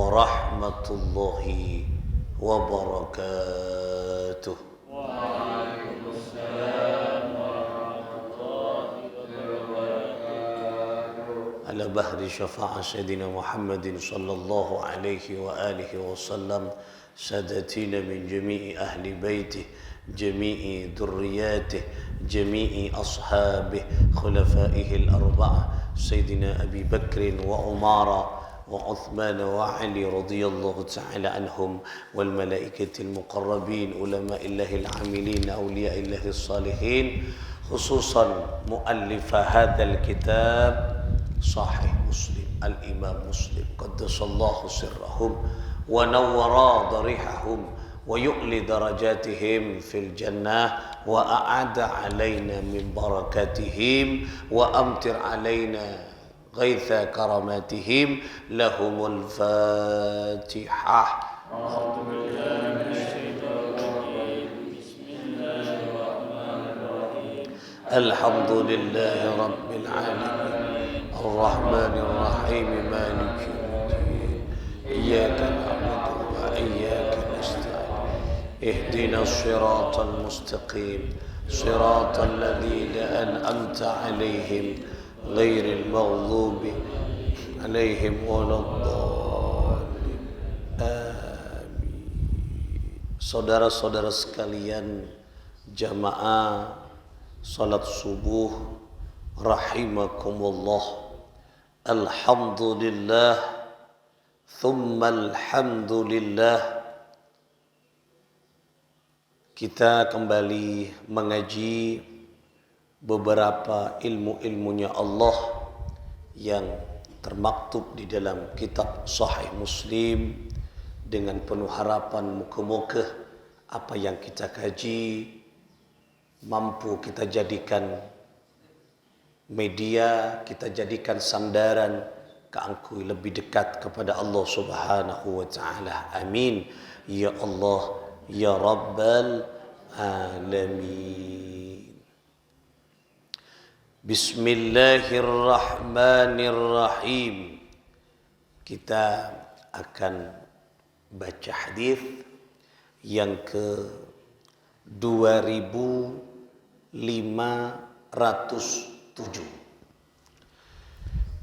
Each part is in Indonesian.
warahmatullahi wabarakatuh. Waalaikumsalam warahmatullahi wabarakatuh. Ala bahri syafa'a Sayyidina Muhammadin sallallahu alaihi wa alihi wasallam, sadatina min jami'i ahli baitih, jami'i dhurriyyatih, jami'i ashabih, khulafaihi al-arba'ah, Sayyidina Abi Bakrin wa Umara wa Uthman wa Ali radhiyallahu ta'ala anhum, wal malaikatil muqarrabin, ulama'illahil amilin, awliya'illahis salihin, khususan muallifah hadzal kitab Sahih Muslim, Al-Imam Muslim, qaddasallahu sirrahum wa nawwara darihahum wa yu'li darajatihim fil jannah wa a'ada alaina min barakatihim wa amtir alaina ghaitha karamatihim. Lahumul Fatihah. A'udzu billahi minasyaitonir rajim. Bismillahirrahmanirrahim. Alhamdulillahi rabbil alamin, Ar-Rahmanir Rahim, Maliki yaumiddin, Iyyaka na'budu wa iyyaka nasta'in, Ihdinas siratal mustaqim, siratal ladzina an'amta 'alaihim, ghairil maghdubi 'alaihim waladdallin. Amin. Saudara-saudara sekalian, jamaah salat subuh rahimakumullah. Alhamdulillah, thumma alhamdulillah. Kita kembali mengaji beberapa ilmu-ilmunya Allah yang termaktub di dalam kitab Sahih Muslim, dengan penuh harapan muka-muka apa yang kita kaji mampu kita jadikan media, kita jadikan sandaran keangkui lebih dekat kepada Allah Subhanahu wa taala. Amin ya Allah ya Rabbal alamin. Bismillahirrahmanirrahim. Kita akan baca hadis yang ke 2507.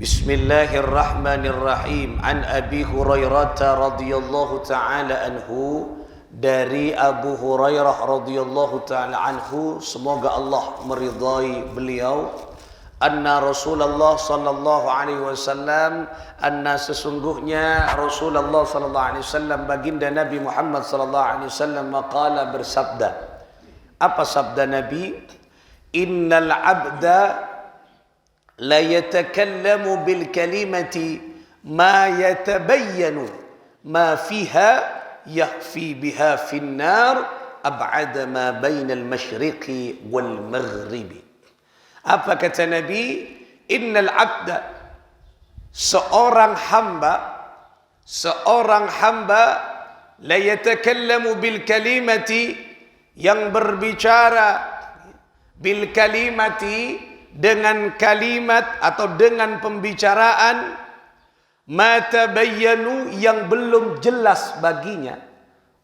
Bismillahirrahmanirrahim. An Abi Hurairah radhiyallahu ta'ala anhu, dari Abu Hurairah radhiyallahu ta'ala anhu, semoga Allah meridai beliau, anna Rasulullah sallallahu alaihi wasallam, anna sesungguhnya Rasulullah sallallahu alaihi wasallam, baginda Nabi Muhammad sallallahu alaihi wasallam, maqala, bersabda. Apa sabda Nabi? Innal abda la yatakallamu bil kalimati ma yatabayyanu ma fiha yakhfi biha fin nar ab'ada ma bainal masyriqi wal maghribi. Apa kata Nabi? Innal abda, seorang hamba la yatakallamu bil kalimati, yang berbicara bil kalimati, dengan kalimat atau dengan pembicaraan, ma tabayyanu, yang belum jelas baginya.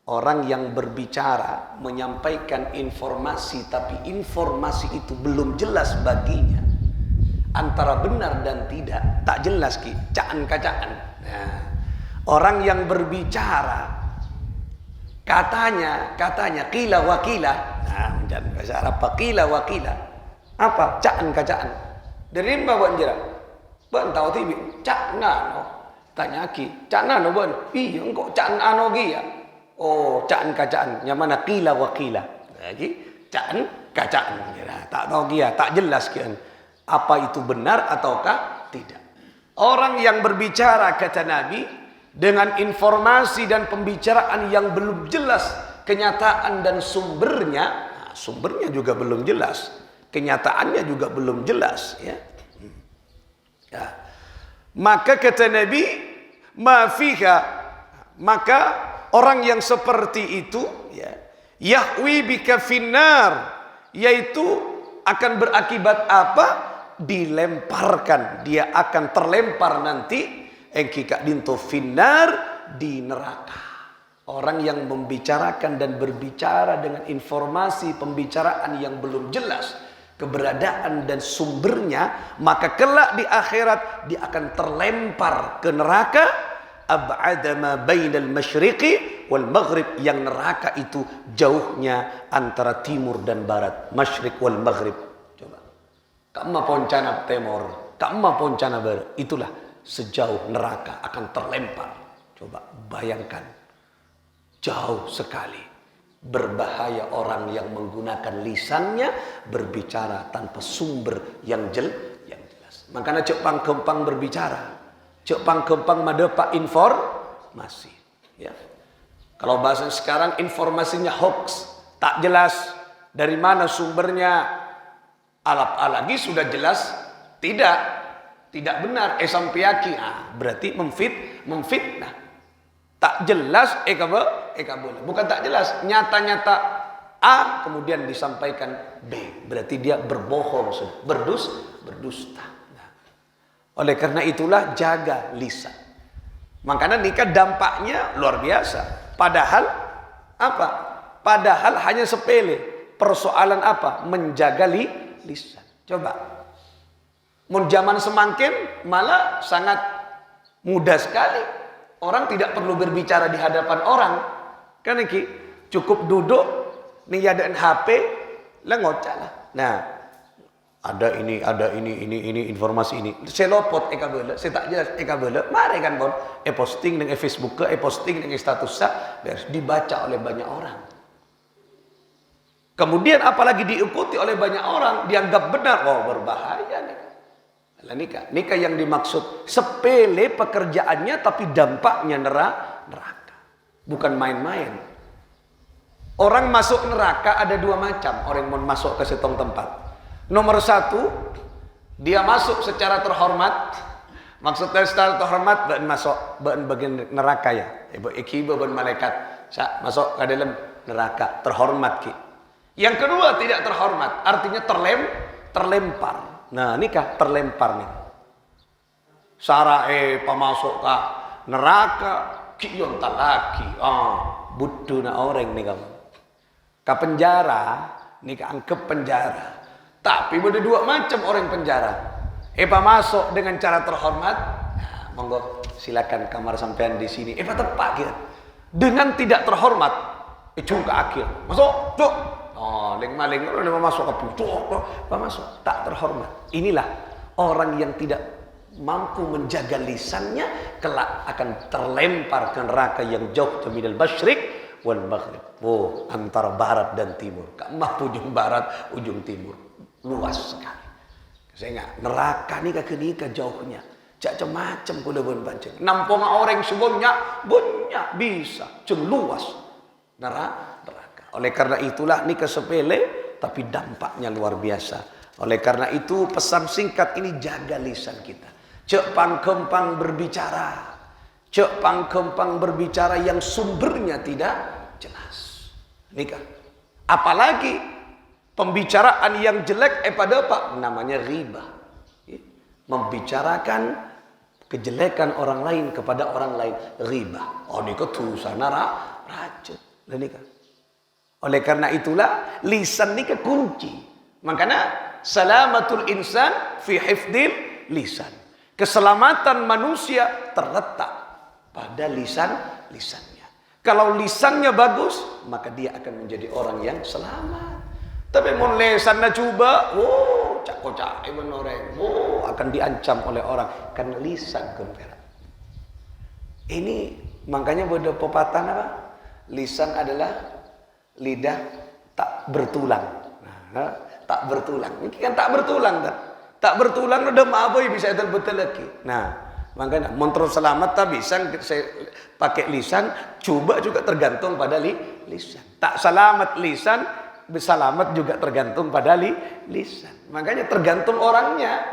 Orang yang berbicara menyampaikan informasi tapi informasi itu belum jelas baginya, antara benar dan tidak, tak jelas ki, caan-kacaan. Nah, orang yang berbicara katanya qila wa qila. Nah, jangan bahasa Arab, qila wa qila. Apa? Caan-kacaan. Dari mana buat jera? Buat tahu tibi. Cak nano. Tanya ki. Cak nano buat. Iya, engkau cak nano gi ya. Oh, caan-kacaan. Yang mana qila wa qila. Lagi caan-kacaan. Tak tahu gi ya. Tak jelas kian. Apa itu benar ataukah tidak. Orang yang berbicara, kata Nabi, dengan informasi dan pembicaraan yang belum jelas kenyataan dan sumbernya. Nah, sumbernya juga belum jelas. Kenyataannya juga belum jelas, ya. Ya. Maka kata Nabi, ma fiha, maka orang yang seperti itu, ya, yahwi bika finnar, yaitu akan berakibat apa? Dilemparkan, dia akan terlempar nanti engki kak dinto finnar, di neraka. Orang yang membicarakan dan berbicara dengan informasi pembicaraan yang belum jelas keberadaan dan sumbernya, maka kelak di akhirat dia akan terlempar ke neraka. Ab'ada ma bainal masyriqi wal maghrib, yang neraka itu jauhnya antara timur dan barat, masyriq wal maghrib. Coba, kama poncana timur, kama poncana barat, itulah sejauh neraka akan terlempar. Coba bayangkan, jauh sekali. Berbahaya orang yang menggunakan lisannya berbicara tanpa sumber yang jelas. Makanya cek pang-kempang berbicara, cek pang-kempang madepa informasi. Ya. Kalau bahasa sekarang informasinya hoax, tak jelas dari mana sumbernya. Alap-alagi sudah jelas tidak benar. Sampiyaki, berarti memfitnah. Tak jelas boleh. Bukan tak jelas, nyata-nyata A kemudian disampaikan B, berarti dia berbohong, berdusta. Nah, oleh karena itulah jaga lisan. Makanya nikah dampaknya luar biasa. Padahal apa? Padahal hanya sepele. Persoalan apa? Menjaga lisan. Coba. Mun zaman semakin malah sangat mudah sekali. Orang tidak perlu berbicara di hadapan orang. Kan iki cukup duduk nih adaan HP lah ngocak lah. Nah, ada ini informasi ini. Saya lopot bela, saya tak jelas bela. Mari kan bon, posting dengan Facebook ke, posting dengan status biar dibaca oleh banyak orang. Kemudian apalagi diikuti oleh banyak orang, dianggap benar, berbahaya nih. Nikah yang dimaksud sepele pekerjaannya tapi dampaknya neraka. Bukan main-main. Orang masuk neraka ada dua macam. Orang mau masuk ke setong tempat. Nomor satu, dia masuk secara terhormat. Maksudnya secara terhormat masuk bagian neraka ya. Ibu malaikat masuk ke dalam neraka terhormat ki. Yang kedua tidak terhormat, artinya terlempar. Nah, nikah terlempar nih. Sarae pamasuk ka neraka kiyon talaki. Budu na orang nih kamu. Ka penjara, nikah angkep penjara. Tapi ada dua macam orang penjara. Pamasuk dengan cara terhormat. Nah, monggo silakan kamar sampean di sini. Tepak gitu. Dengan tidak terhormat, cungka akhir. Masuk, cuk. Maling udah masuk ke pintu, masuk tak terhormat. Inilah orang yang tidak mampu menjaga lisannya kelak akan terlempar ke neraka yang jauh minal masyriq wal maghrib. Antara barat dan timur. Kamah ujung barat, ujung timur. Luas sekali. Saya ingat neraka nih ke jauhnya. Macam-macam pula banceng. Nampung orang sebanyak bisa. Luas neraka. Oleh karena itulah nikah sepele tapi dampaknya luar biasa. Oleh karena itu pesan singkat ini, jaga lisan kita. Cek pangkempang berbicara. Cek pangkempang berbicara yang sumbernya tidak jelas. Nikah. Apalagi pembicaraan yang jelek pada apa? Namanya ghibah. Membicarakan kejelekan orang lain kepada orang lain. Ghibah. Nikah tusana racun. Nikah. Oleh karena itulah lisan ini kunci. Makanya salamatul insan fi hifdil lisan. Keselamatan manusia terletak pada lisannya. Kalau lisannya bagus, maka dia akan menjadi orang yang selamat. Tapi mun lisannya coba, cak-cak orang, akan diancam oleh orang karena lisan kemperan. Ini makanya bodoh pepatah apa? Lisan adalah lidah tak bertulang. Tak bertulang. Ini kan tak bertulang dah. Tak bertulang udah apa bisa betul lagi. Nah, makanya montor selamat tak bisa saya pakai lisan, coba juga tergantung pada lisan. Tak selamat lisan, selamat juga tergantung pada lisan. Makanya tergantung orangnya.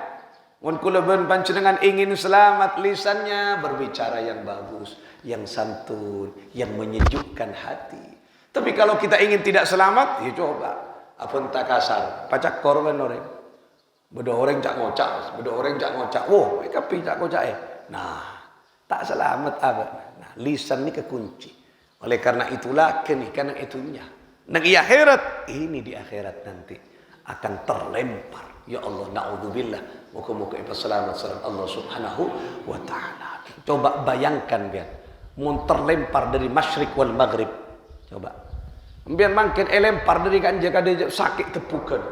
Mun kula panjenengan ingin selamat lisannya, berbicara yang bagus, yang santun, yang menyejukkan hati. Tapi kalau kita ingin tidak selamat, ya coba. Apun tak kasar. Pacak korban orang. Beda orang cak ngocak. Beda orang cak ngocak. Kapi cak ngocak. Nah, tak selamat apa. Nah, lisan ini kekunci. Oleh karena itulah karena itunya. Nah, di akhirat ini di akhirat nanti akan terlempar. Ya Allah, naudzubillah. Muka-muka selamat Allah Subhanahu wa taala. Coba bayangkan biar mun terlempar dari masyrik wal maghrib. Coba. Biar makin lempar dari kanja kada sakit tepukan.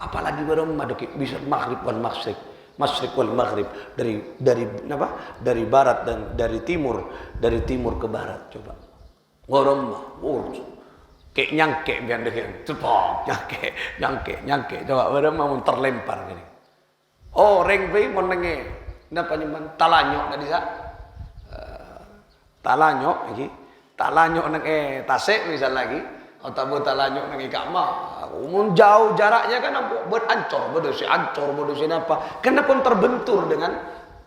Apalagi barang madoki bisa maghrib wal masyrik. Masyrik wal maghrib dari barat dan dari timur ke barat. Coba. Waromah, kayak nyangke biar deh, cepok, nyangke. Coba waromah mun terlempar gini. Oh, rengbe mun nenge, napa nyeman talanyok tadi sa? Talanyok iki. Talanyok nenge tasik misal lagi. Atau talanyok nenge kamar. Mun jauh jaraknya kan berancor, berdosi apa? Karena pun terbentur dengan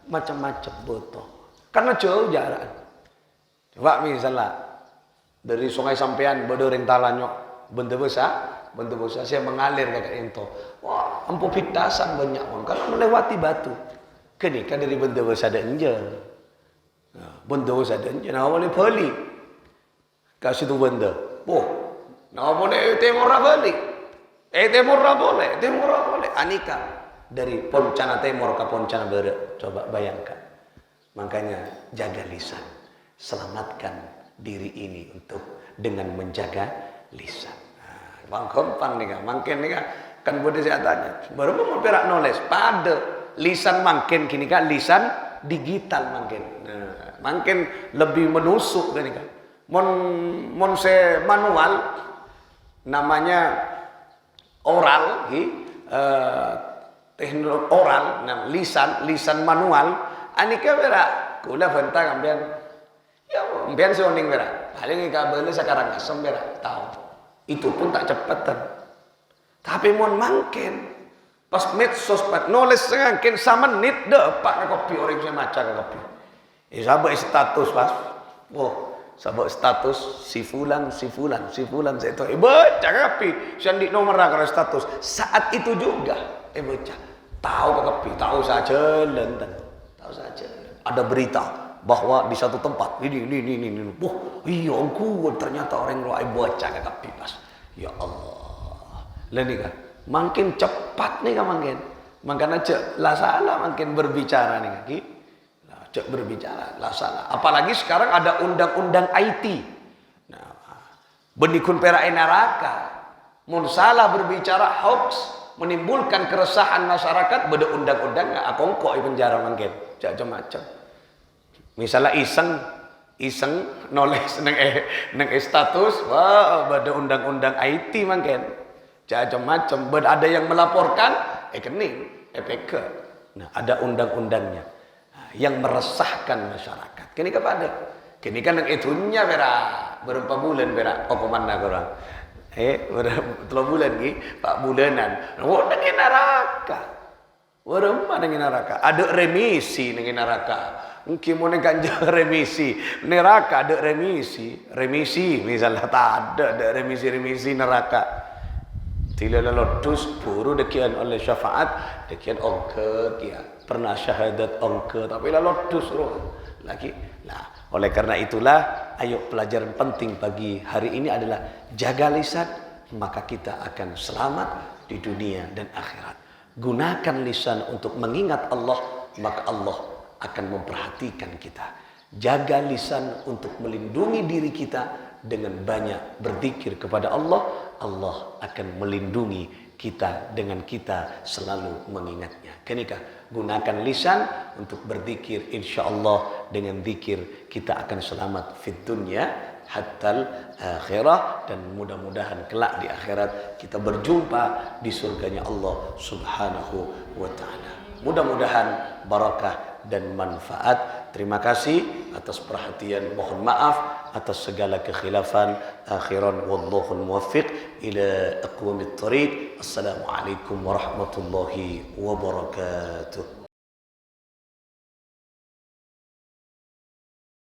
macam-macam betul. Karena jauh jarak. Coba misalnya dari sungai sampean bodoreng talanyok benda besar saya mengalir kakak ento. Wah, ampuh pitasan banyak orang kalau melewati batu. Kenika dari benda besar dan enje. Benda besar dan enje. Nah, boleh balik. Kasih tu benda. Oh, nah boleh timur balik. Timur boleh. Anika dari Poncana Timur ke Poncana Barat. Coba bayangkan. Makanya jaga lisan. Selamatkan diri ini untuk dengan menjaga lisan. Bang gampang nih kan, makin nih kan boleh saya tanya. Baru mau perak nulis pada lisan makin kini kan lisan digital makin, makin lebih menusuk kan kan. Mon se manual namanya oral, teknologi oral, nah lisan manual. Anika berak, kula bentang ambian. Ya, ambian soning berak. Paling kabelnya sekarang asam berak tahu. Itu pun tak cepatan. Tapi mon mangkin pas medsos pat nulis ngangkin sama menit depak kopi orang saya maca kopi. Sabak status pas. Oh, sabak status si fulan saya tahu. Baca kopi, sandi nomor kalau status. Saat itu juga baca. Tahu kopi, tahu saja lenten. Tahu saja. Ada berita bahwa di satu tempat ini. Oh, iya aku ternyata orang roai baca kakak pipas. Ya Allah. Lain kan makin cepat nih kan makin. Makanya cek lah salah makin berbicara nih kaki. Nah, cek berbicara lah salah. Apalagi sekarang ada undang-undang IT. Nah, benikun perai neraka. Mun salah berbicara hoax menimbulkan keresahan masyarakat beda undang-undang akongko di penjara makin. Cek macam. Misalnya iseng nulis neng status, wah ada undang-undang IT makin, macam-macam. Ada yang melaporkan, kening, PK. Nah, ada undang-undangnya yang meresahkan masyarakat. Kini kepada, kini kan yang itunya berapa bulan apa mana orang? Berapa bulan ni, 4 bulanan. Oh, dengan neraka. Berapa dengan neraka? Ada remisi dengan neraka. Mungkin mau ganja remisi neraka ada remisi misalnya tak ada remisi neraka tidak lotus buru dekian oleh syafaat dekian ongke kia pernah syahadat ongke tapi lotus roh lagi nah oleh karena itulah ayo pelajaran penting pagi hari ini adalah jaga lisan maka kita akan selamat di dunia dan akhirat gunakan lisan untuk mengingat Allah maka Allah akan memperhatikan kita. Jaga lisan untuk melindungi diri kita dengan banyak berzikir kepada Allah. Allah akan melindungi kita dengan kita selalu mengingatnya. Kenika gunakan lisan untuk berzikir, insya Allah dengan zikir kita akan selamat fid dunya hatta akhirah dan mudah-mudahan kelak di akhirat kita berjumpa di surganya Allah Subhanahu wa taala. Mudah-mudahan barakah dan manfaat. Terima kasih atas perhatian. Mohon maaf atas segala kekhilafan. Akhiran wallahul muwaffiq ila aqwamit thariq. Assalamualaikum warahmatullahi wabarakatuh.